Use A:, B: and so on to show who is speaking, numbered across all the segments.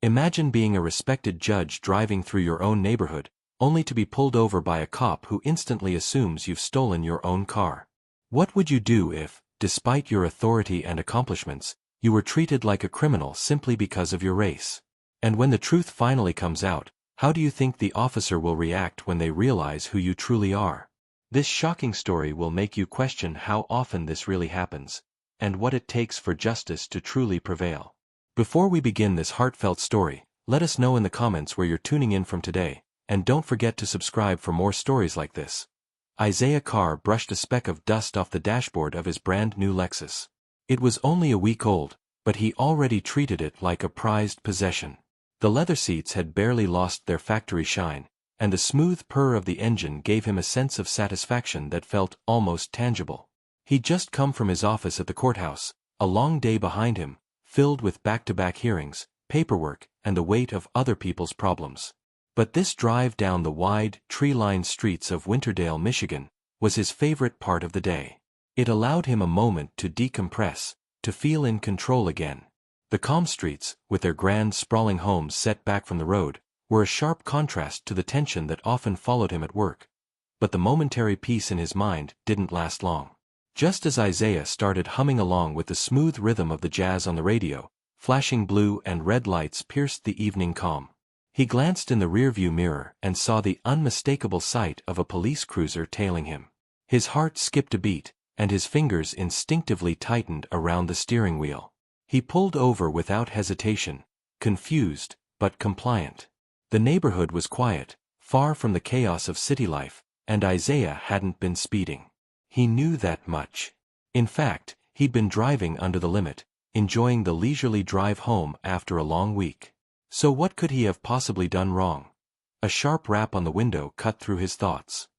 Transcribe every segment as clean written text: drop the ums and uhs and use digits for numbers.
A: Imagine being a respected judge driving through your own neighborhood, only to be pulled over by a cop who instantly assumes you've stolen your own car. What would you do if, despite your authority and accomplishments, you were treated like a criminal simply because of your race? And when the truth finally comes out, how do you think the officer will react when they realize who you truly are? This shocking story will make you question how often this really happens, and what it takes for justice to truly prevail. Before we begin this heartfelt story, let us know in the comments where you're tuning in from today, and don't forget to subscribe for more stories like this. Isaiah Carr brushed a speck of dust off the dashboard of his brand new Lexus. It was only a week old, but he already treated it like a prized possession. The leather seats had barely lost their factory shine, and the smooth purr of the engine gave him a sense of satisfaction that felt almost tangible. He'd just come from his office at the courthouse, a long day behind him, filled with back-to-back hearings, paperwork, and the weight of other people's problems. But this drive down the wide, tree-lined streets of Winterdale, Michigan, was his favorite part of the day. It allowed him a moment to decompress, to feel in control again. The calm streets, with their grand sprawling homes set back from the road, were a sharp contrast to the tension that often followed him at work. But the momentary peace in his mind didn't last long. Just as Isaiah started humming along with the smooth rhythm of the jazz on the radio, flashing blue and red lights pierced the evening calm. He glanced in the rearview mirror and saw the unmistakable sight of a police cruiser tailing him. His heart skipped a beat, and his fingers instinctively tightened around the steering wheel. He pulled over without hesitation, confused, but compliant. The neighborhood was quiet, far from the chaos of city life, and Isaiah hadn't been speeding. He knew that much. In fact, he'd been driving under the limit, enjoying the leisurely drive home after a long week. So what could he have possibly done wrong? A sharp rap on the window cut through his thoughts.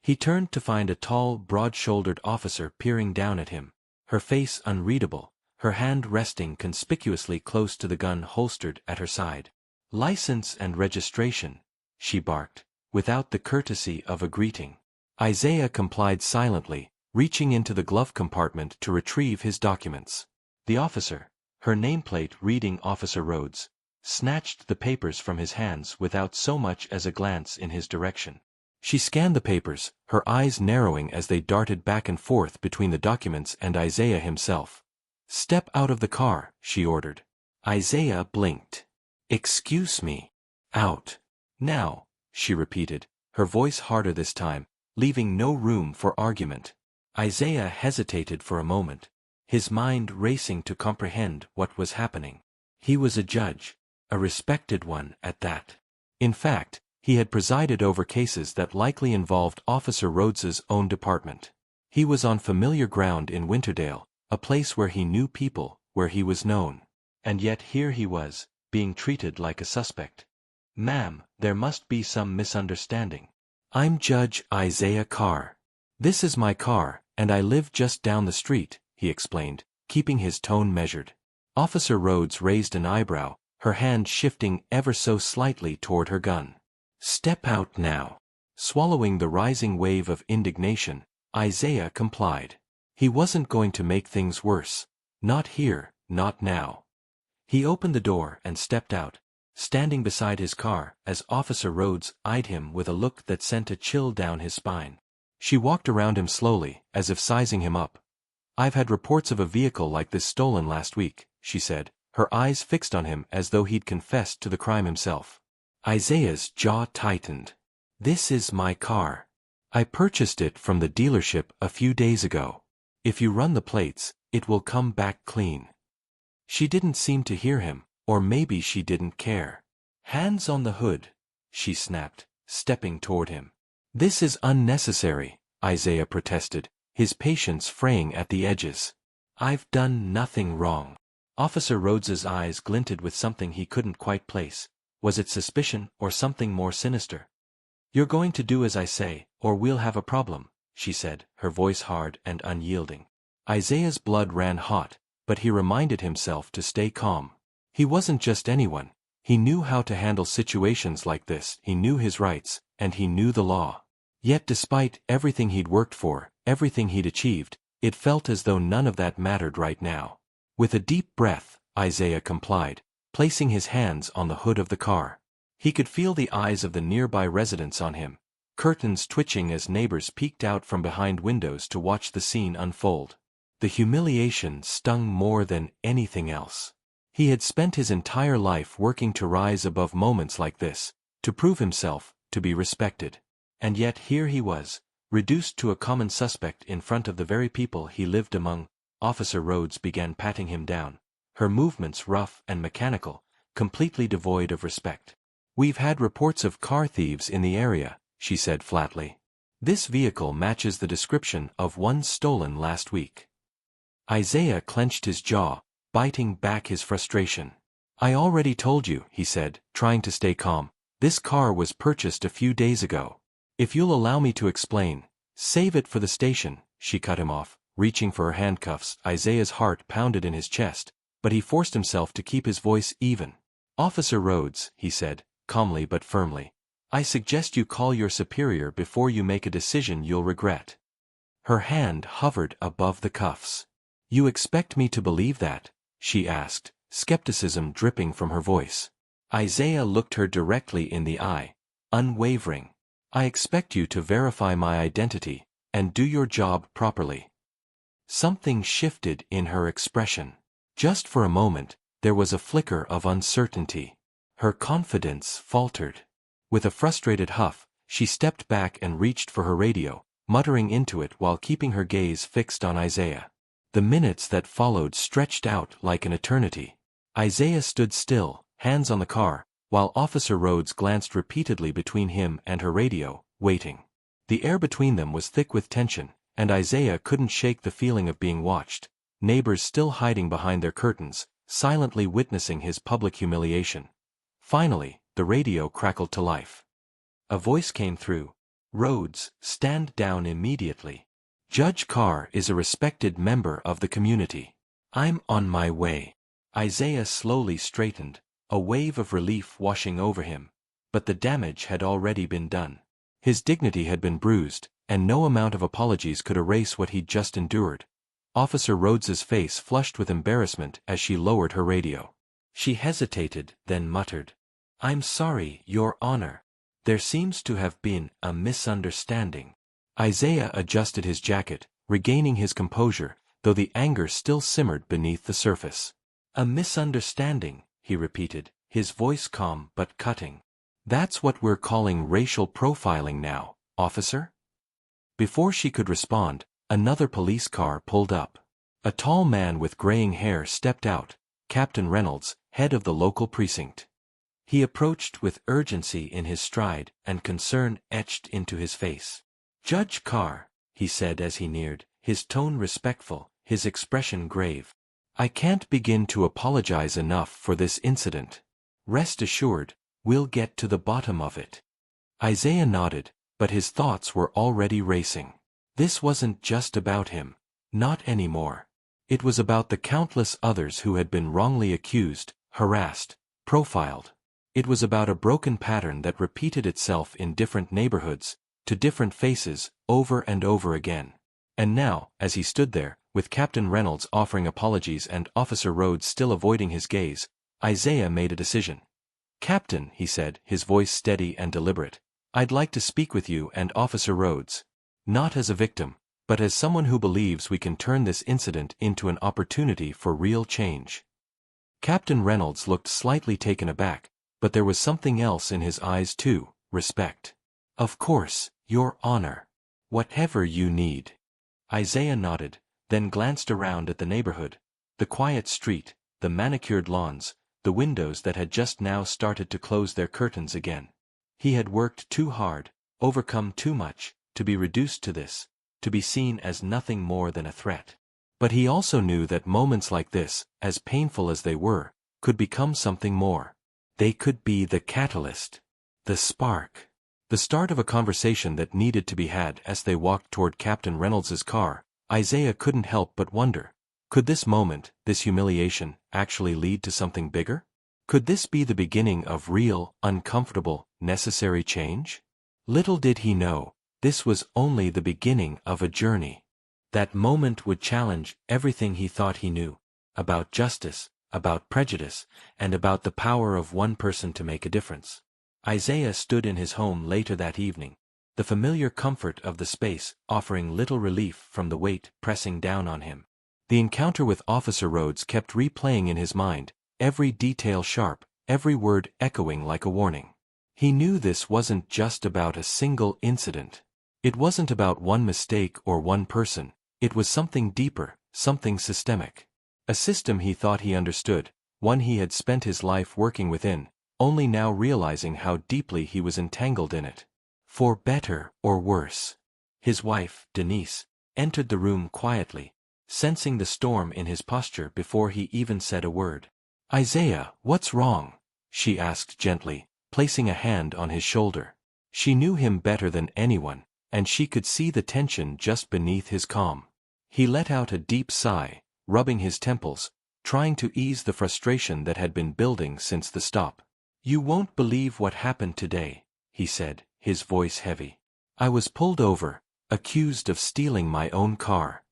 A: He turned to find a tall, broad-shouldered officer peering down at him, her face unreadable, her hand resting conspicuously close to the gun holstered at her side. "License and registration," she barked, without the courtesy of a greeting. Isaiah complied silently, reaching into the glove compartment to retrieve his documents. The officer, her nameplate reading Officer Rhodes, snatched the papers from his hands without so much as a glance in his direction. She scanned the papers, her eyes narrowing as they darted back and forth between the documents and Isaiah himself. "Step out of the car," she ordered. Isaiah blinked. "Excuse me." "Out. Now," she repeated, her voice harder this time, leaving no room for argument. Isaiah hesitated for a moment, his mind racing to comprehend what was happening. He was a judge, a respected one at that. In fact, he had presided over cases that likely involved Officer Rhodes's own department. He was on familiar ground in Winterdale, a place where he knew people, where he was known. And yet here he was, being treated like a suspect. "Ma'am, there must be some misunderstanding. I'm Judge Isaiah Carr. This is my car, and I live just down the street," he explained, keeping his tone measured. Officer Rhodes raised an eyebrow, her hand shifting ever so slightly toward her gun. "Step out now." Swallowing the rising wave of indignation, Isaiah complied. He wasn't going to make things worse. Not here, not now. He opened the door and stepped out, standing beside his car as Officer Rhodes eyed him with a look that sent a chill down his spine. She walked around him slowly, as if sizing him up. "I've had reports of a vehicle like this stolen last week," she said, her eyes fixed on him as though he'd confessed to the crime himself. Isaiah's jaw tightened. "This is my car. I purchased it from the dealership a few days ago. If you run the plates, it will come back clean." She didn't seem to hear him, or maybe she didn't care. "Hands on the hood," she snapped, stepping toward him. "This is unnecessary," Isaiah protested, his patience fraying at the edges. "I've done nothing wrong." Officer Rhodes's eyes glinted with something he couldn't quite place. Was it suspicion or something more sinister? "You're going to do as I say, or we'll have a problem," she said, her voice hard and unyielding. Isaiah's blood ran hot, but he reminded himself to stay calm. He wasn't just anyone. He knew how to handle situations like this, he knew his rights, and he knew the law. Yet despite everything he'd worked for, everything he'd achieved, it felt as though none of that mattered right now. With a deep breath, Isaiah complied, placing his hands on the hood of the car. He could feel the eyes of the nearby residents on him, curtains twitching as neighbors peeked out from behind windows to watch the scene unfold. The humiliation stung more than anything else. He had spent his entire life working to rise above moments like this, to prove himself, to be respected. And yet here he was, reduced to a common suspect in front of the very people he lived among. Officer Rhodes began patting him down, her movements rough and mechanical, completely devoid of respect. "We've had reports of car thieves in the area," she said flatly. "This vehicle matches the description of one stolen last week." Isaiah clenched his jaw, biting back his frustration. "I already told you," he said, trying to stay calm. "This car was purchased a few days ago. If you'll allow me to explain." "Save it for the station," she cut him off, reaching for her handcuffs. Isaiah's heart pounded in his chest, but he forced himself to keep his voice even. "Officer Rhodes," he said, calmly but firmly, "I suggest you call your superior before you make a decision you'll regret." Her hand hovered above the cuffs. "You expect me to believe that?" she asked, skepticism dripping from her voice. Isaiah looked her directly in the eye, unwavering. "I expect you to verify my identity, and do your job properly." Something shifted in her expression. Just for a moment, there was a flicker of uncertainty. Her confidence faltered. With a frustrated huff, she stepped back and reached for her radio, muttering into it while keeping her gaze fixed on Isaiah. The minutes that followed stretched out like an eternity. Isaiah stood still, hands on the car, while Officer Rhodes glanced repeatedly between him and her radio, waiting. The air between them was thick with tension, and Isaiah couldn't shake the feeling of being watched, neighbors still hiding behind their curtains, silently witnessing his public humiliation. Finally, the radio crackled to life. A voice came through. "Rhodes, stand down immediately. Judge Carr is a respected member of the community. I'm on my way." Isaiah slowly straightened, a wave of relief washing over him. But the damage had already been done. His dignity had been bruised, and no amount of apologies could erase what he'd just endured. Officer Rhodes's face flushed with embarrassment as she lowered her radio. She hesitated, then muttered, "I'm sorry, Your Honor. There seems to have been a misunderstanding." Isaiah adjusted his jacket, regaining his composure, though the anger still simmered beneath the surface. "A misunderstanding," he repeated, his voice calm but cutting. "That's what we're calling racial profiling now, officer?" Before she could respond, another police car pulled up. A tall man with graying hair stepped out, Captain Reynolds, head of the local precinct. He approached with urgency in his stride and concern etched into his face. "Judge Carr," he said as he neared, his tone respectful, his expression grave. "I can't begin to apologize enough for this incident. Rest assured, we'll get to the bottom of it." Isaiah nodded, but his thoughts were already racing. This wasn't just about him. Not anymore. It was about the countless others who had been wrongly accused, harassed, profiled. It was about a broken pattern that repeated itself in different neighborhoods, to different faces, over and over again. And now, as he stood there, with Captain Reynolds offering apologies and Officer Rhodes still avoiding his gaze, Isaiah made a decision. "Captain," he said, his voice steady and deliberate, "I'd like to speak with you and Officer Rhodes. Not as a victim, but as someone who believes we can turn this incident into an opportunity for real change." Captain Reynolds looked slightly taken aback, but there was something else in his eyes too, respect. "Of course, Your Honor. Whatever you need." Isaiah nodded, then glanced around at the neighborhood, the quiet street, the manicured lawns, the windows that had just now started to close their curtains again. He had worked too hard, overcome too much, to be reduced to this, to be seen as nothing more than a threat. But he also knew that moments like this, as painful as they were, could become something more. They could be the catalyst, the spark, the start of a conversation that needed to be had. As they walked toward Captain Reynolds's car, Isaiah couldn't help but wonder, could this moment, this humiliation, actually lead to something bigger? Could this be the beginning of real, uncomfortable, necessary change? Little did he know, this was only the beginning of a journey. That moment would challenge everything he thought he knew, about justice, about prejudice, and about the power of one person to make a difference. Isaiah stood in his home later that evening, the familiar comfort of the space offering little relief from the weight pressing down on him. The encounter with Officer Rhodes kept replaying in his mind, every detail sharp, every word echoing like a warning. He knew this wasn't just about a single incident. It wasn't about one mistake or one person, it was something deeper, something systemic. A system he thought he understood, one he had spent his life working within, only now realizing how deeply he was entangled in it. For better or worse. His wife, Denise, entered the room quietly, sensing the storm in his posture before he even said a word. "Isaiah, what's wrong?" she asked gently, placing a hand on his shoulder. She knew him better than anyone, and she could see the tension just beneath his calm. He let out a deep sigh, rubbing his temples, trying to ease the frustration that had been building since the stop. "You won't believe what happened today," he said, his voice heavy. "I was pulled over, accused of stealing my own car."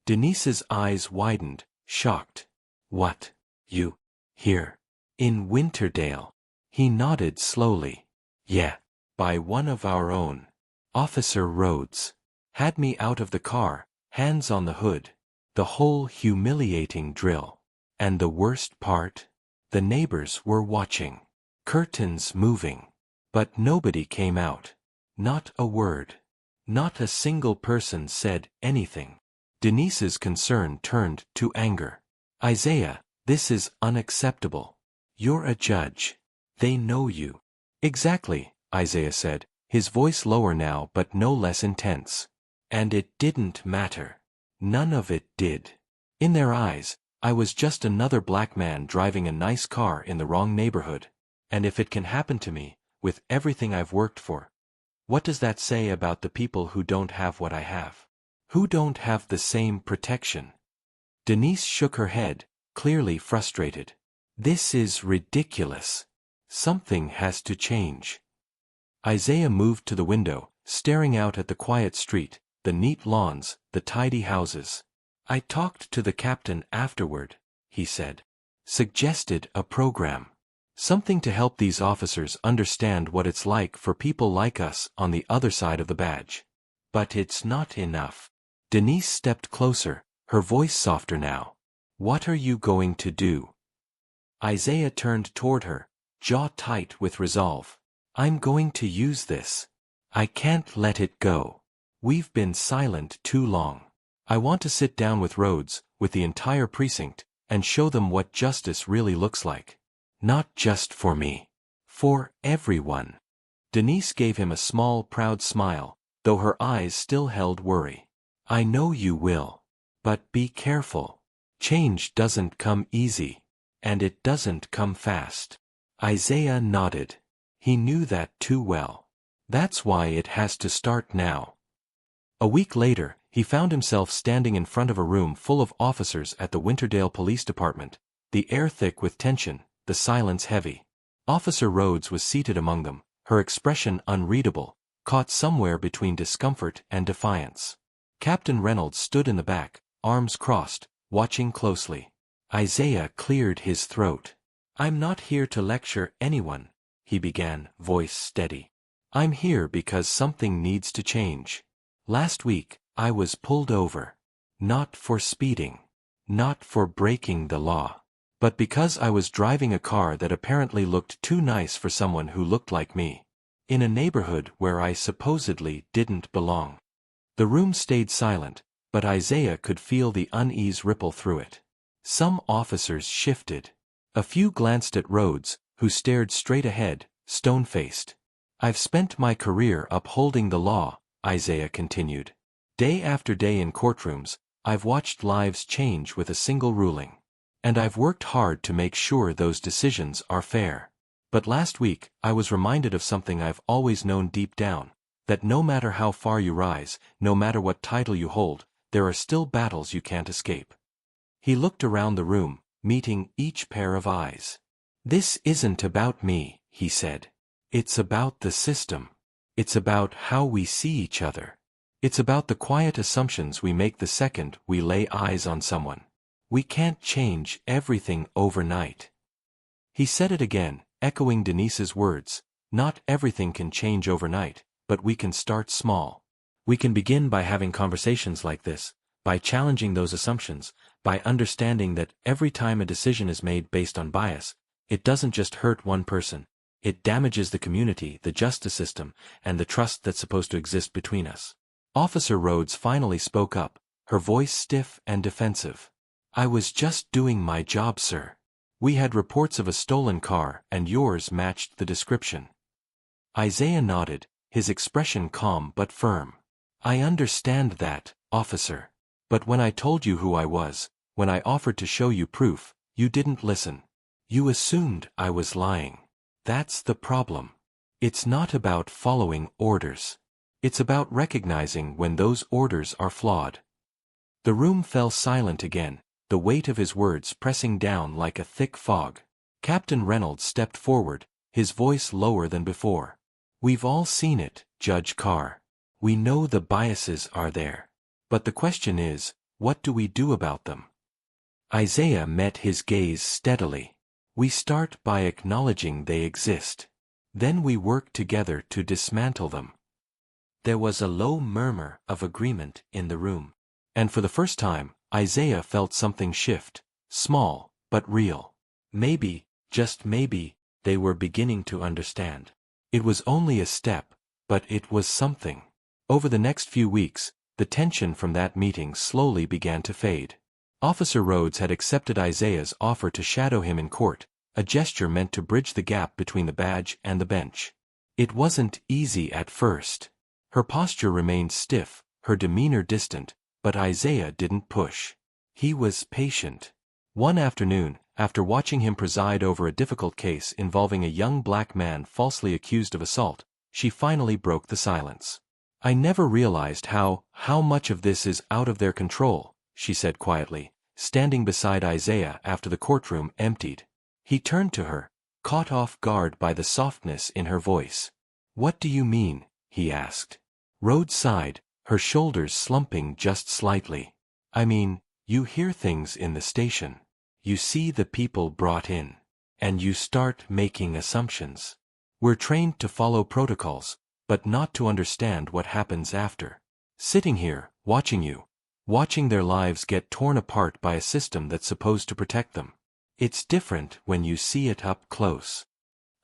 A: Denise's eyes widened, shocked. "What? You? Here? In Winterdale?" He nodded slowly. "Yeah. By one of our own. Officer Rhodes. Had me out of the car, hands on the hood. The whole humiliating drill. And the worst part? The neighbors were watching. Curtains moving. But nobody came out. Not a word. Not a single person said anything." Denise's concern turned to anger. "Isaiah, this is unacceptable. You're a judge. They know you." "Exactly," Isaiah said, his voice lower now but no less intense. "And it didn't matter. None of it did. In their eyes, I was just another black man driving a nice car in the wrong neighborhood. And if it can happen to me, with everything I've worked for, what does that say about the people who don't have what I have? Who don't have the same protection?" Denise shook her head, clearly frustrated. "This is ridiculous. Something has to change." Isaiah moved to the window, staring out at the quiet street, the neat lawns, the tidy houses. "I talked to the captain afterward," he said. "Suggested a program. Something to help these officers understand what it's like for people like us on the other side of the badge. But it's not enough." Denise stepped closer, her voice softer now. "What are you going to do?" Isaiah turned toward her, jaw tight with resolve. "I'm going to use this. I can't let it go. We've been silent too long. I want to sit down with Rhodes, with the entire precinct, and show them what justice really looks like. Not just for me. For everyone." Denise gave him a small, proud smile, though her eyes still held worry. "I know you will. But be careful. Change doesn't come easy. And it doesn't come fast." Isaiah nodded. He knew that too well. That's why it has to start now. A week later, he found himself standing in front of a room full of officers at the Winterdale Police Department, the air thick with tension, the silence heavy. Officer Rhodes was seated among them, her expression unreadable, caught somewhere between discomfort and defiance. Captain Reynolds stood in the back, arms crossed, watching closely. Isaiah cleared his throat. "I'm not here to lecture anyone," he began, voice steady. "I'm here because something needs to change. Last week, I was pulled over. Not for speeding. Not for breaking the law. But because I was driving a car that apparently looked too nice for someone who looked like me. In a neighborhood where I supposedly didn't belong." The room stayed silent, but Isaiah could feel the unease ripple through it. Some officers shifted. A few glanced at Rhodes, who stared straight ahead, stone-faced. "I've spent my career upholding the law," Isaiah continued. "Day after day in courtrooms, I've watched lives change with a single ruling. And I've worked hard to make sure those decisions are fair. But last week, I was reminded of something I've always known deep down, that no matter how far you rise, no matter what title you hold, there are still battles you can't escape." He looked around the room, meeting each pair of eyes. "This isn't about me," he said. "It's about the system. It's about how we see each other. It's about the quiet assumptions we make the second we lay eyes on someone. We can't change everything overnight. He said it again, echoing Denise's words. Not everything can change overnight, but we can start small. We can begin by having conversations like this, by challenging those assumptions, by understanding that every time a decision is made based on bias, it doesn't just hurt one person, it damages the community, the justice system, and the trust that's supposed to exist between us. Officer Rhodes finally spoke up, her voice stiff and defensive. I was just doing my job, sir. We had reports of a stolen car, and yours matched the description. Isaiah nodded, his expression calm but firm. I understand that, officer. But when I told you who I was, when I offered to show you proof, you didn't listen. You assumed I was lying. That's the problem. It's not about following orders. It's about recognizing when those orders are flawed. The room fell silent again, the weight of his words pressing down like a thick fog. Captain Reynolds stepped forward, his voice lower than before. We've all seen it, Judge Carr. We know the biases are there. But the question is, what do we do about them? Isaiah met his gaze steadily. We start by acknowledging they exist. Then we work together to dismantle them. There was a low murmur of agreement in the room. And for the first time, Isaiah felt something shift, small, but real. Maybe, just maybe, they were beginning to understand. It was only a step, but it was something. Over the next few weeks, the tension from that meeting slowly began to fade. Officer Rhodes had accepted Isaiah's offer to shadow him in court, a gesture meant to bridge the gap between the badge and the bench. It wasn't easy at first. Her posture remained stiff, her demeanor distant, but Isaiah didn't push. He was patient. One afternoon, after watching him preside over a difficult case involving a young black man falsely accused of assault, she finally broke the silence. I never realized how much of this is out of their control, she said quietly, standing beside Isaiah after the courtroom emptied. He turned to her, caught off guard by the softness in her voice. What do you mean? He asked. Rhodes sighed, her shoulders slumping just slightly. I mean, you hear things in the station. You see the people brought in. And you start making assumptions. We're trained to follow protocols, but not to understand what happens after. Sitting here, watching you, watching their lives get torn apart by a system that's supposed to protect them. It's different when you see it up close.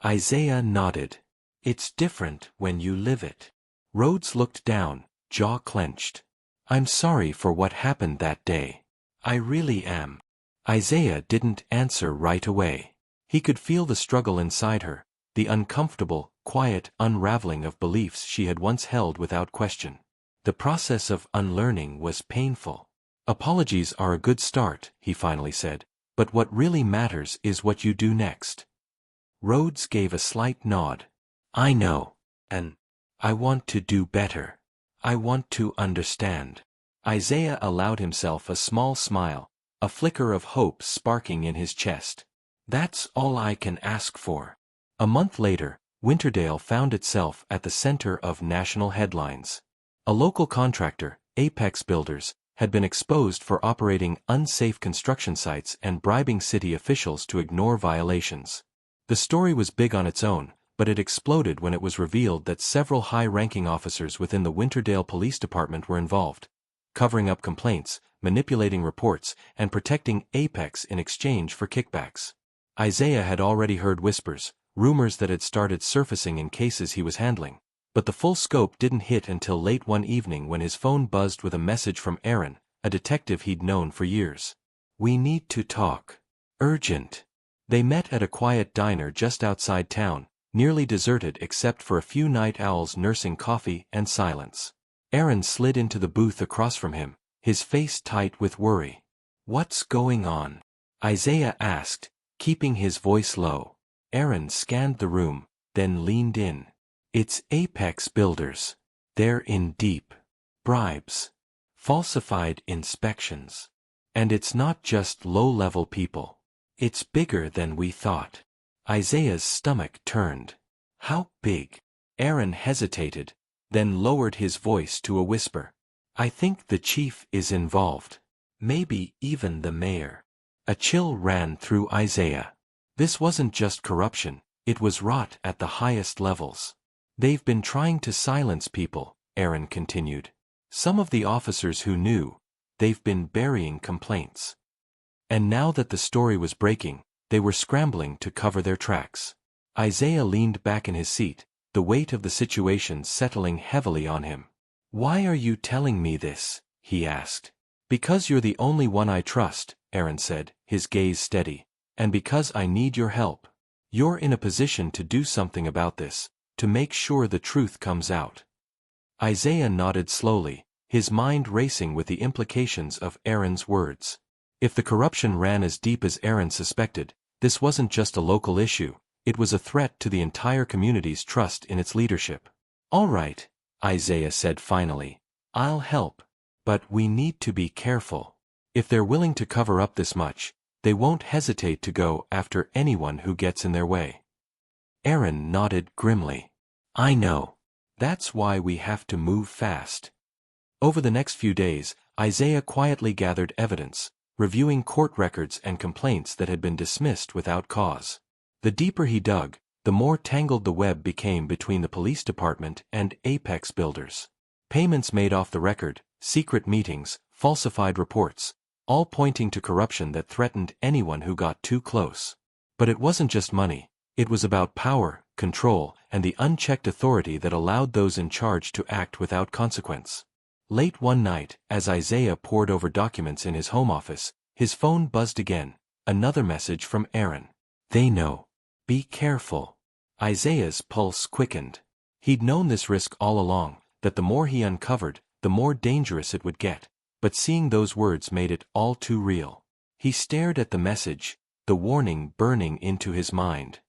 A: Isaiah nodded. It's different when you live it. Rhodes looked down, jaw clenched. I'm sorry for what happened that day. I really am. Isaiah didn't answer right away. He could feel the struggle inside her, the uncomfortable, quiet unraveling of beliefs she had once held without question. The process of unlearning was painful. Apologies are a good start, he finally said, but what really matters is what you do next. Rhodes gave a slight nod. I know. And I want to do better. I want to understand. Isaiah allowed himself a small smile, a flicker of hope sparking in his chest. That's all I can ask for. A month later, Winterdale found itself at the center of national headlines. A local contractor, Apex Builders, had been exposed for operating unsafe construction sites and bribing city officials to ignore violations. The story was big on its own, but it exploded when it was revealed that several high-ranking officers within the Winterdale Police Department were involved, covering up complaints, manipulating reports, and protecting Apex in exchange for kickbacks. Isaiah had already heard whispers, rumors that had started surfacing in cases he was handling, but the full scope didn't hit until late one evening when his phone buzzed with a message from Aaron, a detective he'd known for years. We need to talk. Urgent. They met at a quiet diner just outside town, nearly deserted except for a few night owls nursing coffee and silence. Aaron slid into the booth across from him, his face tight with worry. What's going on? Isaiah asked, keeping his voice low. Aaron scanned the room, then leaned in. It's Apex Builders. They're in deep. Bribes. Falsified inspections. And it's not just low-level people. It's bigger than we thought. Isaiah's stomach turned. How big? Aaron hesitated, then lowered his voice to a whisper. I think the chief is involved. maybe even the mayor. A chill ran through Isaiah. This wasn't just corruption, it was rot at the highest levels. They've been trying to silence people, Aaron continued. Some of the officers who knew, they've been burying complaints. And now that the story was breaking, they were scrambling to cover their tracks. Isaiah leaned back in his seat, the weight of the situation settling heavily on him. "Why are you telling me this?" he asked. "Because you're the only one I trust," Aaron said, his gaze steady. "And because I need your help. You're in a position to do something about this, to make sure the truth comes out." Isaiah nodded slowly, his mind racing with the implications of Aaron's words. If the corruption ran as deep as Aaron suspected, this wasn't just a local issue, it was a threat to the entire community's trust in its leadership. "All right," Isaiah said finally. "I'll help. But we need to be careful. If they're willing to cover up this much, they won't hesitate to go after anyone who gets in their way." Aaron nodded grimly. "I know. That's why we have to move fast." Over the next few days, Isaiah quietly gathered evidence, reviewing court records and complaints that had been dismissed without cause. The deeper he dug, the more tangled the web became between the police department and Apex Builders. Payments made off the record, secret meetings, falsified reports, all pointing to corruption that threatened anyone who got too close. But it wasn't just money, it was about power, control, and the unchecked authority that allowed those in charge to act without consequence. Late one night, as Isaiah pored over documents in his home office, his phone buzzed again, another message from Aaron. "They know. Be careful." Isaiah's pulse quickened. He'd known this risk all along, that the more he uncovered, the more dangerous it would get, but seeing those words made it all too real. He stared at the message, the warning burning into his mind.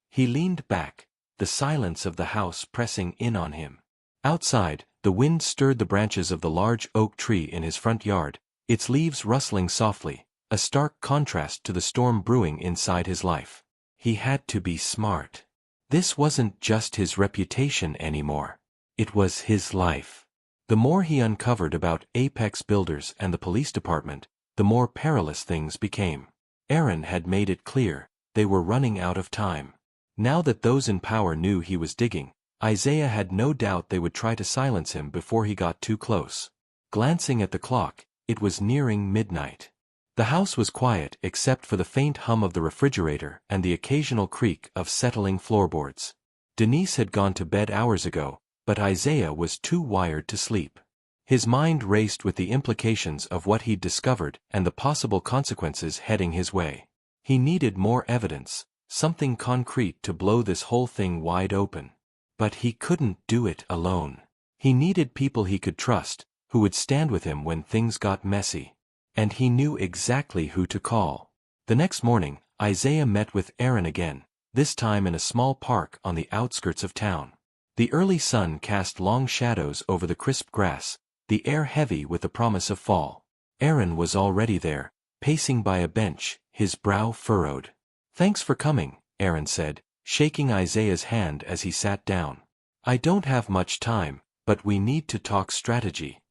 A: He leaned back, the silence of the house pressing in on him. Outside, the wind stirred the branches of the large oak tree in his front yard, its leaves rustling softly, a stark contrast to the storm brewing inside his life. He had to be smart. This wasn't just his reputation anymore. It was his life. The more he uncovered about Apex Builders and the police department, the more perilous things became. Aaron had made it clear, they were running out of time. Now that those in power knew he was digging, Isaiah had no doubt they would try to silence him before he got too close. Glancing at the clock, it was nearing midnight. The house was quiet except for the faint hum of the refrigerator and the occasional creak of settling floorboards. Denise had gone to bed hours ago, but Isaiah was too wired to sleep. His mind raced with the implications of what he'd discovered and the possible consequences heading his way. He needed more evidence, something concrete to blow this whole thing wide open. But he couldn't do it alone. He needed people he could trust, who would stand with him when things got messy. And he knew exactly who to call. The next morning, Isaiah met with Aaron again, this time in a small park on the outskirts of town. The early sun cast long shadows over the crisp grass, the air heavy with the promise of fall. Aaron was already there, pacing by a bench, his brow furrowed. "Thanks for coming," Aaron said, shaking Isaiah's hand as he sat down. "I don't have much time, but we need to talk strategy."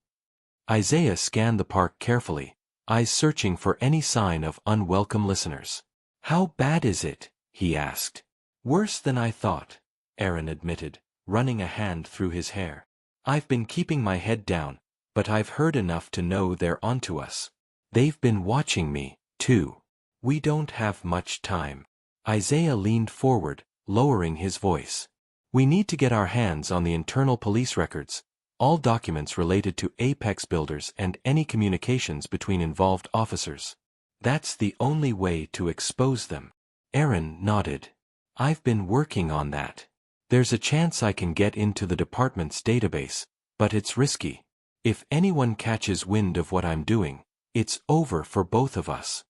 A: Isaiah scanned the park carefully, eyes searching for any sign of unwelcome listeners. "How bad is it?" he asked. "Worse than I thought," Aaron admitted, running a hand through his hair. "I've been keeping my head down, but I've heard enough to know they're onto us. They've been watching me, too. We don't have much time." Isaiah leaned forward, lowering his voice. "We need to get our hands on the internal police records, all documents related to Apex Builders and any communications between involved officers. That's the only way to expose them." Aaron nodded. "I've been working on that. There's a chance I can get into the department's database, but it's risky. If anyone catches wind of what I'm doing, it's over for both of us."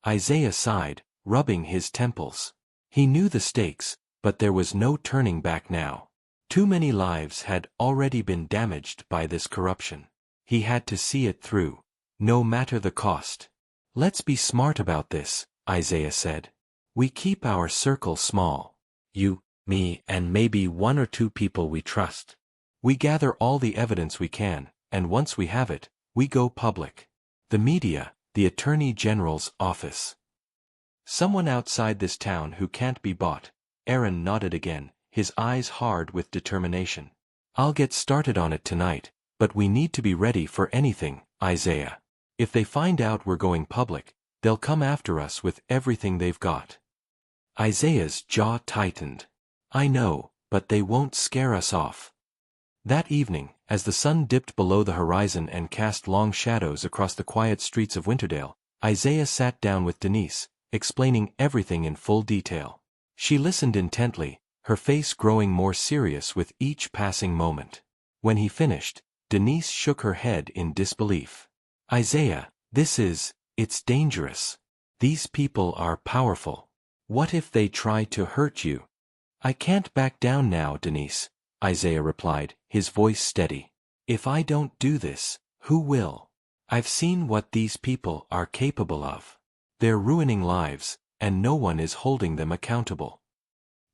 A: Isaiah sighed, rubbing his temples. He knew the stakes, but there was no turning back now. Too many lives had already been damaged by this corruption. He had to see it through, no matter the cost. "Let's be smart about this," Isaiah said. "We keep our circle small. You, me, and maybe one or two people we trust. We gather all the evidence we can, and once we have it, we go public. The media, the Attorney General's office. Someone outside this town who can't be bought. Aaron nodded again, his eyes hard with determination. I'll get started on it tonight, but we need to be ready for anything, Isaiah. If they find out we're going public, they'll come after us with everything they've got. Isaiah's jaw tightened. I know, but they won't scare us off. That evening, as the sun dipped below the horizon and cast long shadows across the quiet streets of Winterdale, Isaiah sat down with Denise, explaining everything in full detail. She listened intently, her face growing more serious with each passing moment. When he finished, Denise shook her head in disbelief. Isaiah, it's dangerous. These people are powerful. What if they try to hurt you? I can't back down now, Denise, Isaiah replied, his voice steady. If I don't do this, who will? I've seen what these people are capable of. They're ruining lives, and no one is holding them accountable.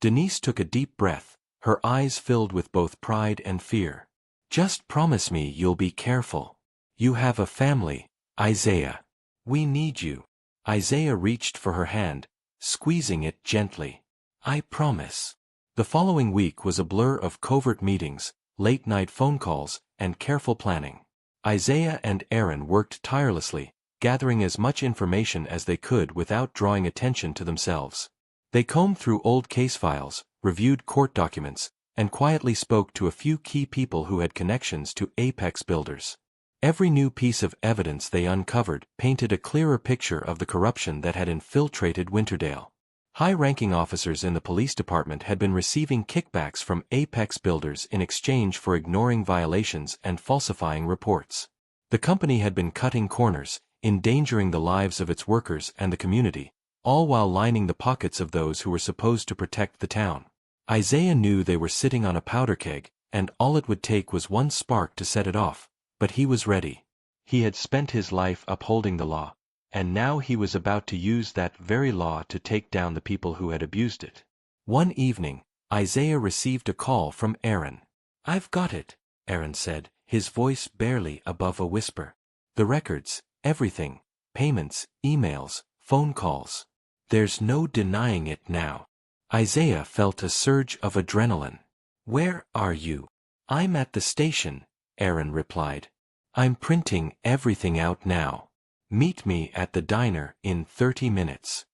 A: Denise took a deep breath, her eyes filled with both pride and fear. Just promise me you'll be careful. You have a family, Isaiah. We need you. Isaiah reached for her hand, squeezing it gently. I promise. The following week was a blur of covert meetings, late-night phone calls, and careful planning. Isaiah and Aaron worked tirelessly, gathering as much information as they could without drawing attention to themselves. They combed through old case files, reviewed court documents, and quietly spoke to a few key people who had connections to apex builders. Every new piece of evidence they uncovered painted a clearer picture of the corruption that had infiltrated Winterdale. High-ranking officers in the police department had been receiving kickbacks from apex builders in exchange for ignoring violations and falsifying reports. The company had been cutting corners, endangering the lives of its workers and the community, all while lining the pockets of those who were supposed to protect the town. Isaiah knew they were sitting on a powder keg, and all it would take was one spark to set it off, but he was ready. He had spent his life upholding the law, and now he was about to use that very law to take down the people who had abused it. One evening, Isaiah received a call from Aaron. I've got it, Aaron said, his voice barely above a whisper. The records, everything, payments, emails, phone calls. There's no denying it now. Isaiah felt a surge of adrenaline. Where are you? I'm at the station, Aaron replied. I'm printing everything out now. Meet me at the diner in 30 minutes.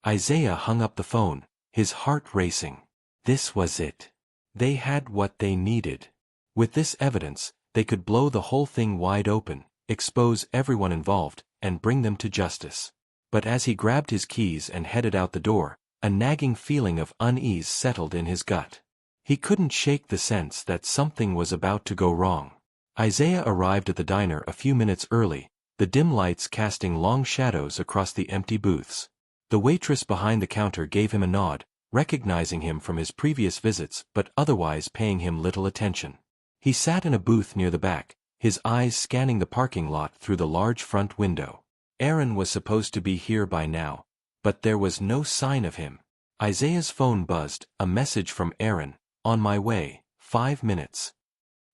A: Isaiah hung up the phone, his heart racing. This was it. They had what they needed. With this evidence, they could blow the whole thing wide open, expose everyone involved, and bring them to justice. But as he grabbed his keys and headed out the door, a nagging feeling of unease settled in his gut. He couldn't shake the sense that something was about to go wrong. Isaiah arrived at the diner a few minutes early, the dim lights casting long shadows across the empty booths. The waitress behind the counter gave him a nod, recognizing him from his previous visits but otherwise paying him little attention. He sat in a booth near the back, his eyes scanning the parking lot through the large front window. Aaron was supposed to be here by now, but there was no sign of him. Isaiah's phone buzzed, a message from Aaron, on my way, 5 minutes.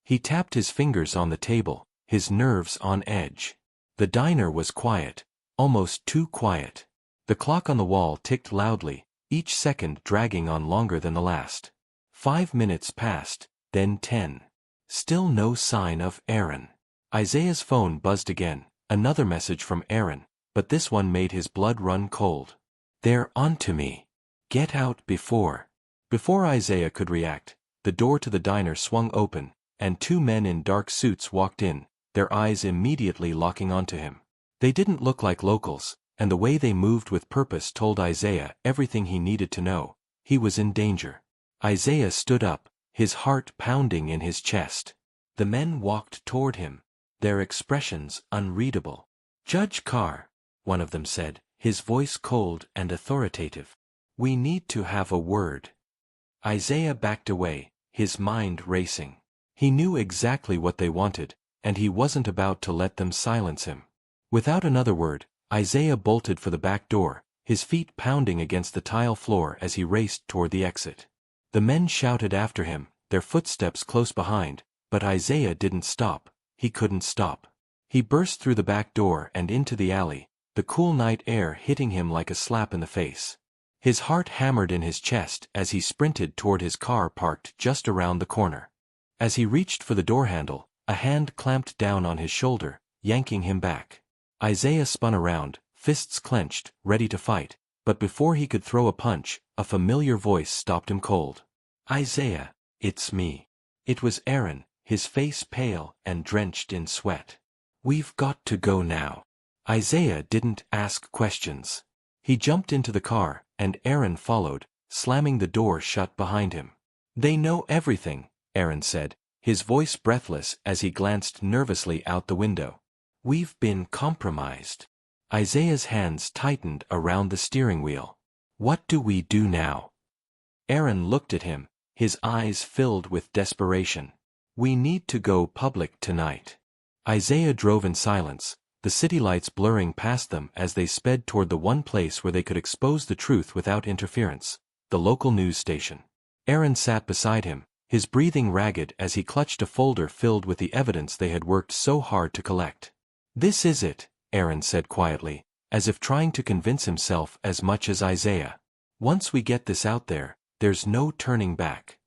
A: He tapped his fingers on the table, his nerves on edge. The diner was quiet, almost too quiet. The clock on the wall ticked loudly, each second dragging on longer than the last. 5 minutes passed, then 10. Still no sign of Aaron. Isaiah's phone buzzed again, another message from Aaron, but this one made his blood run cold. They're onto me. Get out before. Before Isaiah could react, the door to the diner swung open, and 2 men in dark suits walked in, their eyes immediately locking onto him. They didn't look like locals, and the way they moved with purpose told Isaiah everything he needed to know. He was in danger. Isaiah stood up, his heart pounding in his chest. The men walked toward him, their expressions unreadable. Judge Carr, one of them said, his voice cold and authoritative. We need to have a word. Isaiah backed away, his mind racing. He knew exactly what they wanted, and he wasn't about to let them silence him. Without another word, Isaiah bolted for the back door, his feet pounding against the tile floor as he raced toward the exit. The men shouted after him, their footsteps close behind, but Isaiah didn't stop. He couldn't stop. He burst through the back door and into the alley, the cool night air hitting him like a slap in the face. His heart hammered in his chest as he sprinted toward his car parked just around the corner. As he reached for the door handle, a hand clamped down on his shoulder, yanking him back. Isaiah spun around, fists clenched, ready to fight, but before he could throw a punch, a familiar voice stopped him cold. "Isaiah, it's me." It was Aaron, his face pale and drenched in sweat. "We've got to go now." Isaiah didn't ask questions. He jumped into the car, and Aaron followed, slamming the door shut behind him. "They know everything," Aaron said, his voice breathless as he glanced nervously out the window. "We've been compromised." Isaiah's hands tightened around the steering wheel. "What do we do now?" Aaron looked at him, his eyes filled with desperation. "We need to go public tonight." Isaiah drove in silence, the city lights blurring past them as they sped toward the one place where they could expose the truth without interference, the local news station. Aaron sat beside him, his breathing ragged as he clutched a folder filled with the evidence they had worked so hard to collect. "This is it," Aaron said quietly, as if trying to convince himself as much as Isaiah. "Once we get this out there, there's no turning back."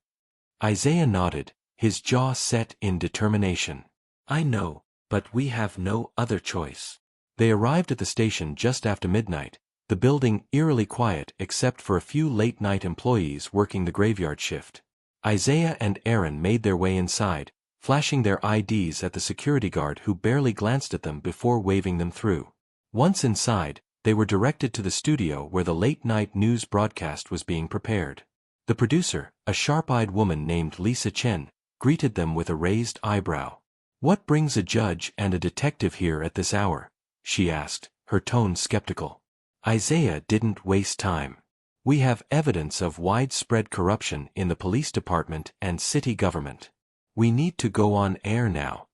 A: Isaiah nodded, his jaw set in determination. "I know, but we have no other choice." They arrived at the station just after midnight, the building eerily quiet except for a few late-night employees working the graveyard shift. Isaiah and Aaron made their way inside, flashing their IDs at the security guard who barely glanced at them before waving them through. Once inside, they were directed to the studio where the late-night news broadcast was being prepared. The producer, a sharp-eyed woman named Lisa Chen, greeted them with a raised eyebrow. "What brings a judge and a detective here at this hour?" she asked, her tone skeptical. Isaiah didn't waste time. "We have evidence of widespread corruption in the police department and city government. We need to go on air now."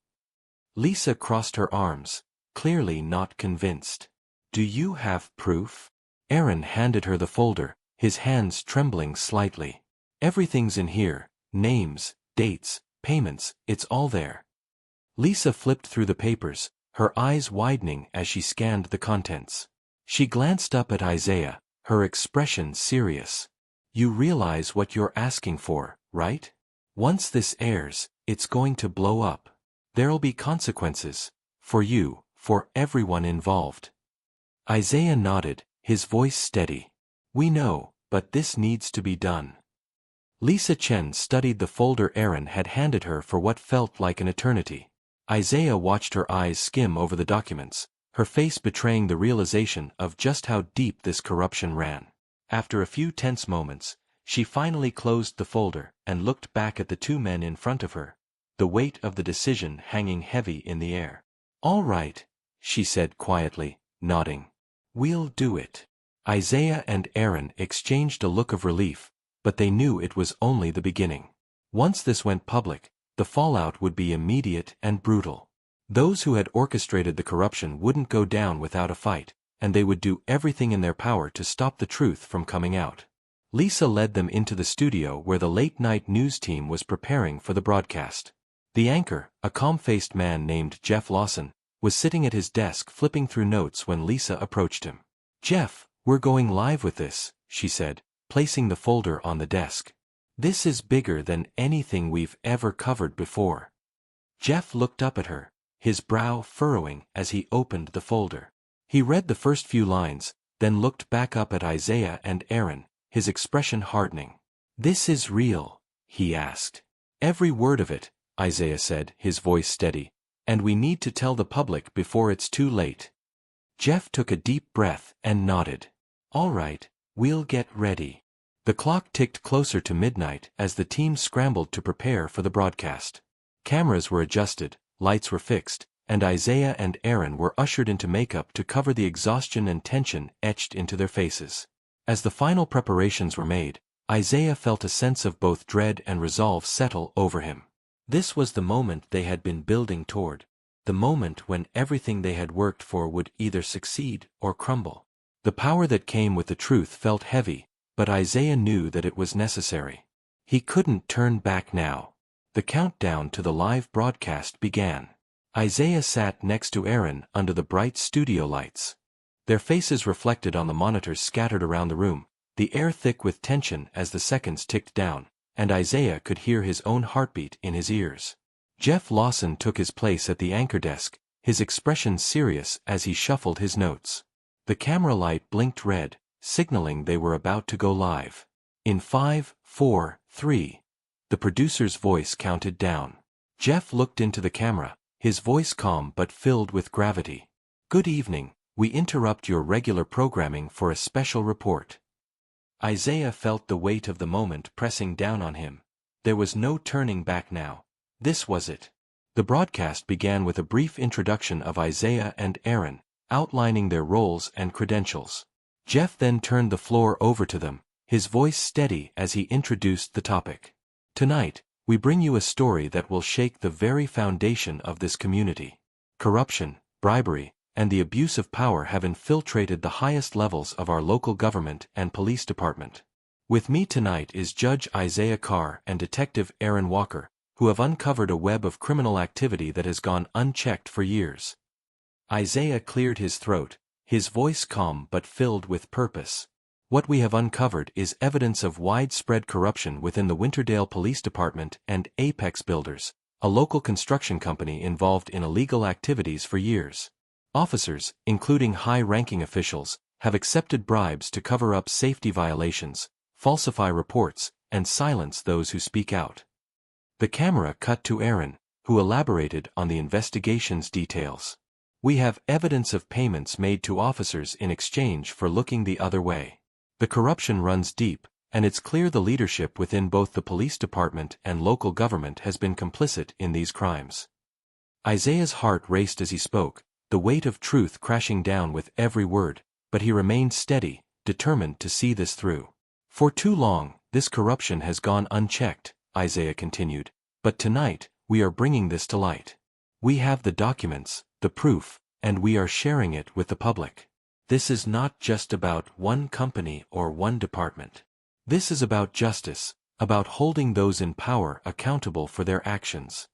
A: Lisa crossed her arms, clearly not convinced. "Do you have proof?" Aaron handed her the folder, his hands trembling slightly. "Everything's in here, names, dates, payments, it's all there." Lisa flipped through the papers, her eyes widening as she scanned the contents. She glanced up at Isaiah, her expression serious. "You realize what you're asking for, right? Once this airs, it's going to blow up. There'll be consequences. For you, for everyone involved." Isaiah nodded, his voice steady. "We know, but this needs to be done." Lisa Chen studied the folder Aaron had handed her for what felt like an eternity. Isaiah watched her eyes skim over the documents, her face betraying the realization of just how deep this corruption ran. After a few tense moments, she finally closed the folder and looked back at the two men in front of her, the weight of the decision hanging heavy in the air. "All right," she said quietly, nodding. "We'll do it." Isaiah and Aaron exchanged a look of relief, but they knew it was only the beginning. Once this went public, the fallout would be immediate and brutal. Those who had orchestrated the corruption wouldn't go down without a fight, and they would do everything in their power to stop the truth from coming out. Lisa led them into the studio where the late-night news team was preparing for the broadcast. The anchor, a calm-faced man named Jeff Lawson, was sitting at his desk flipping through notes when Lisa approached him. "Jeff, we're going live with this," she said, placing the folder on the desk. "This is bigger than anything we've ever covered before." Jeff looked up at her, his brow furrowing as he opened the folder. He read the first few lines, then looked back up at Isaiah and Aaron, his expression hardening. "This is real?" he asked. "Every word of it," Isaiah said, his voice steady. "And we need to tell the public before it's too late." Jeff took a deep breath and nodded. "All right, we'll get ready." The clock ticked closer to midnight as the team scrambled to prepare for the broadcast. Cameras were adjusted, lights were fixed, and Isaiah and Aaron were ushered into makeup to cover the exhaustion and tension etched into their faces. As the final preparations were made, Isaiah felt a sense of both dread and resolve settle over him. This was the moment they had been building toward, the moment when everything they had worked for would either succeed or crumble. The power that came with the truth felt heavy, but Isaiah knew that it was necessary. He couldn't turn back now. The countdown to the live broadcast began. Isaiah sat next to Aaron under the bright studio lights. Their faces reflected on the monitors scattered around the room, the air thick with tension as the seconds ticked down, and Isaiah could hear his own heartbeat in his ears. Jeff Lawson took his place at the anchor desk, his expression serious as he shuffled his notes. The camera light blinked red, signaling they were about to go live. In 5, 4, 3. The producer's voice counted down. Jeff looked into the camera, his voice calm but filled with gravity. "Good evening, we interrupt your regular programming for a special report." Isaiah felt the weight of the moment pressing down on him. There was no turning back now. This was it. The broadcast began with a brief introduction of Isaiah and Aaron, outlining their roles and credentials. Jeff then turned the floor over to them, his voice steady as he introduced the topic. "Tonight, we bring you a story that will shake the very foundation of this community. Corruption, bribery, and the abuse of power have infiltrated the highest levels of our local government and police department. With me tonight is Judge Isaiah Carr and Detective Aaron Walker, who have uncovered a web of criminal activity that has gone unchecked for years." Isaiah cleared his throat, his voice calm but filled with purpose. "What we have uncovered is evidence of widespread corruption within the Winterdale Police Department and Apex Builders, a local construction company involved in illegal activities for years. Officers, including high-ranking officials, have accepted bribes to cover up safety violations, falsify reports, and silence those who speak out." The camera cut to Aaron, who elaborated on the investigation's details. "We have evidence of payments made to officers in exchange for looking the other way. The corruption runs deep, and it's clear the leadership within both the police department and local government has been complicit in these crimes." Isaiah's heart raced as he spoke, the weight of truth crashing down with every word, but he remained steady, determined to see this through. "For too long, this corruption has gone unchecked," Isaiah continued, "but tonight, we are bringing this to light. We have the documents, the proof, and we are sharing it with the public. This is not just about one company or one department. This is about justice, about holding those in power accountable for their actions."